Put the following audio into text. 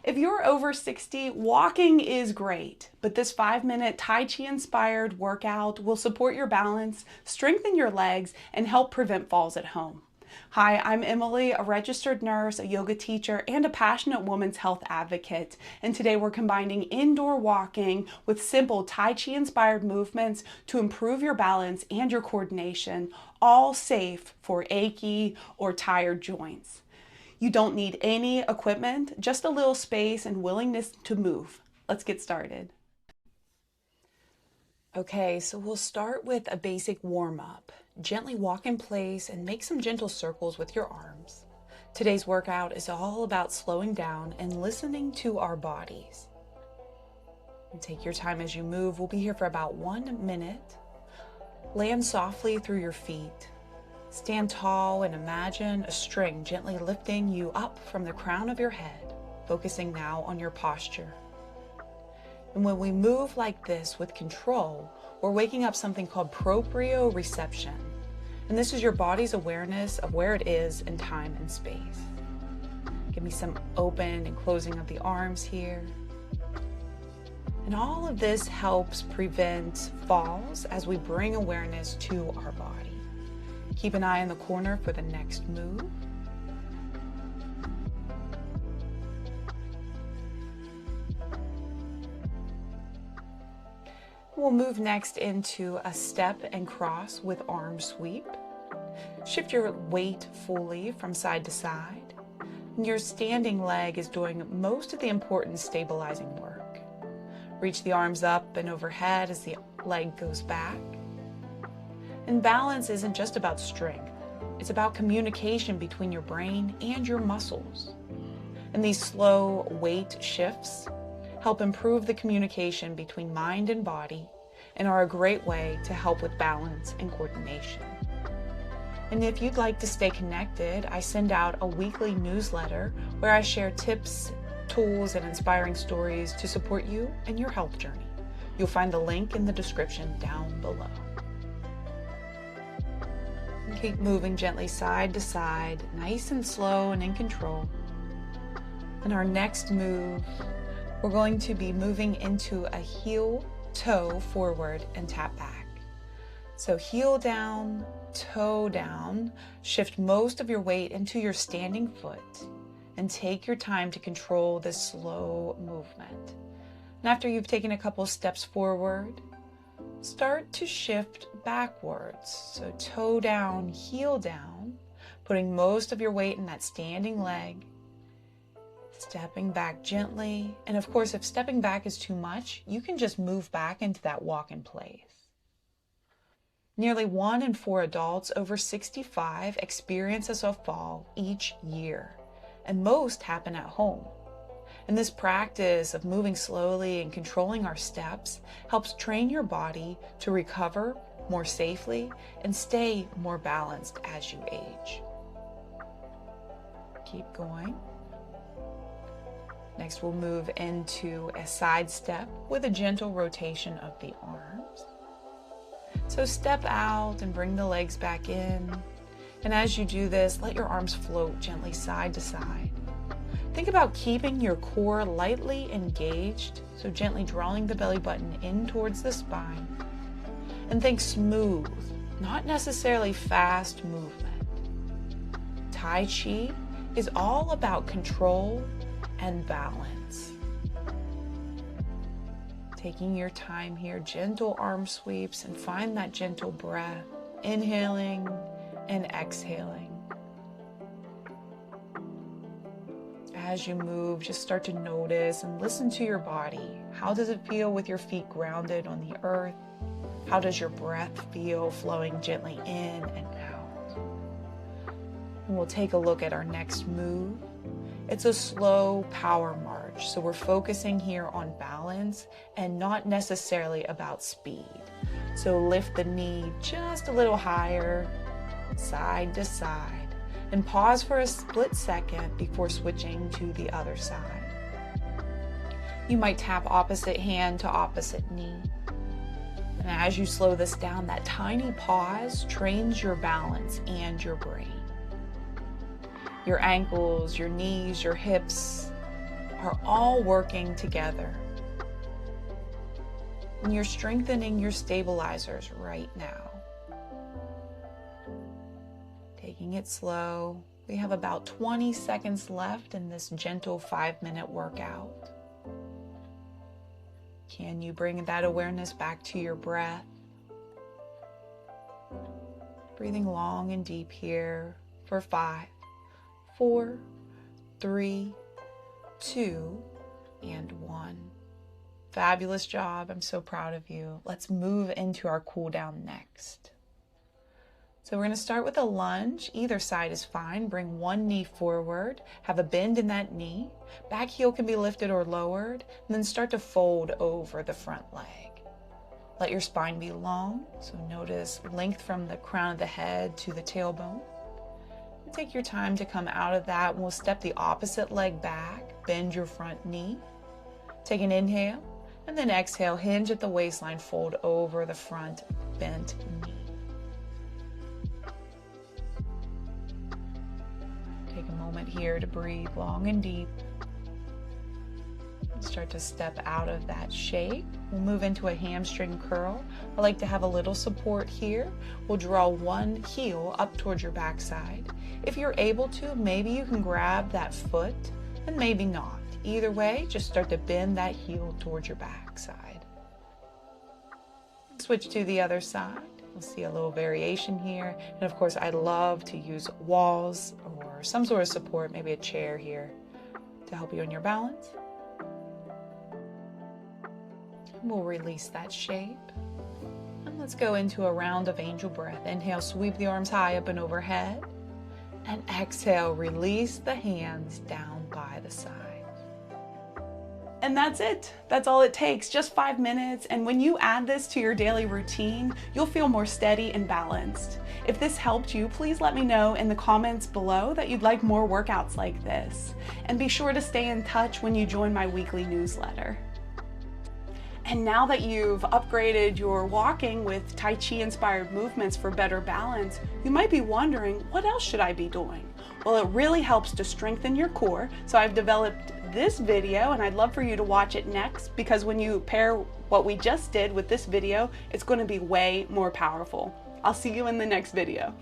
If you're over 60, walking is great, but this 5-minute Tai Chi inspired workout will support your balance, strengthen your legs, and help prevent falls at home. Hi, I'm Emily, a registered nurse, a yoga teacher, and a passionate women's health advocate. And today we're combining indoor walking with simple Tai Chi inspired movements to improve your balance and your coordination, all safe for achy or tired joints. You don't need any equipment, just a little space and willingness to move. Let's get started. Okay, so we'll start with a basic warm-up. Gently walk in place and make some gentle circles with your arms. Today's workout is all about slowing down and listening to our bodies. And take your time as you move. We'll be here for about 1 minute. Land softly through your feet. Stand tall and imagine a string gently lifting you up from the crown of your head, focusing now on your posture. And when we move like this with control, we're waking up something called proprioception. And this is your body's awareness of where it is in time and space. Give me some open and closing of the arms here. And all of this helps prevent falls as we bring awareness to our body. Keep an eye in the corner for the next move. We'll move next into a step and cross with arm sweep. Shift your weight fully from side to side. And your standing leg is doing most of the important stabilizing work. Reach the arms up and overhead as the leg goes back. And balance isn't just about strength. It's about communication between your brain and your muscles. And these slow weight shifts help improve the communication between mind and body and are a great way to help with balance and coordination. And if you'd like to stay connected, I send out a weekly newsletter where I share tips, tools, and inspiring stories to support you in your health journey. You'll find the link in the description down below. Keep moving gently side to side, nice and slow and in control. And our next move, we're going to be moving into a heel, toe forward and tap back. So heel down, toe down, shift most of your weight into your standing foot and take your time to control this slow movement. And after you've taken a couple steps forward, start to shift backwards. So toe down, heel down, putting most of your weight in that standing leg, stepping back gently. And of course, if stepping back is too much, you can just move back into that walk in place. Nearly 1 in 4 adults over 65 experience a fall each year, and most happen at home. And this practice of moving slowly and controlling our steps helps train your body to recover more safely and stay more balanced as you age. Keep going. Next, we'll move into a side step with a gentle rotation of the arms. So step out and bring the legs back in. And as you do this, let your arms float gently side to side. Think about keeping your core lightly engaged, so gently drawing the belly button in towards the spine. And think smooth, not necessarily fast movement. Tai Chi is all about control and balance. Taking your time here, gentle arm sweeps, and find that gentle breath, inhaling and exhaling. As you move, just start to notice and listen to your body. How does it feel with your feet grounded on the earth? How does your breath feel flowing gently in and out? And we'll take a look at our next move. It's a slow power march, so we're focusing here on balance and not necessarily about speed. So lift the knee just a little higher, side to side. And pause for a split second before switching to the other side. You might tap opposite hand to opposite knee. And as you slow this down, that tiny pause trains your balance and your brain. Your ankles, your knees, your hips are all working together. And you're strengthening your stabilizers right now. Taking it slow. We have about 20 seconds left in this gentle 5-minute workout. Can you bring that awareness back to your breath? Breathing long and deep here for 5, 4, 3, 2, and 1. Fabulous job. I'm so proud of you. Let's move into our cool down next. So we're going to start with a lunge. Either side is fine. Bring one knee forward. Have a bend in that knee. Back heel can be lifted or lowered. And then start to fold over the front leg. Let your spine be long. So notice length from the crown of the head to the tailbone. And take your time to come out of that. We'll step the opposite leg back. Bend your front knee. Take an inhale. And then exhale. Hinge at the waistline. Fold over the front bent knee. Take a moment here to breathe long and deep. Start to step out of that shape. We'll move into a hamstring curl. I like to have a little support here. We'll draw one heel up towards your backside. If you're able to, maybe you can grab that foot, and maybe not. Either way, just start to bend that heel towards your backside. Switch to the other side. We'll see a little variation here. And of course, I love to use walls or some sort of support, maybe a chair here to help you in your balance. And we'll release that shape. And let's go into a round of angel breath. Inhale, sweep the arms high up and overhead. And exhale, release the hands down by the side. And that's it. That's all it takes, just 5 minutes. And when you add this to your daily routine, you'll feel more steady and balanced. If this helped you, please let me know in the comments below that you'd like more workouts like this. And be sure to stay in touch when you join my weekly newsletter. And now that you've upgraded your walking with Tai Chi inspired movements for better balance, you might be wondering, what else should I be doing? Well, it really helps to strengthen your core. So I've developed this video, and I'd love for you to watch it next, because when you pair what we just did with this video, it's going to be way more powerful. I'll see you in the next video.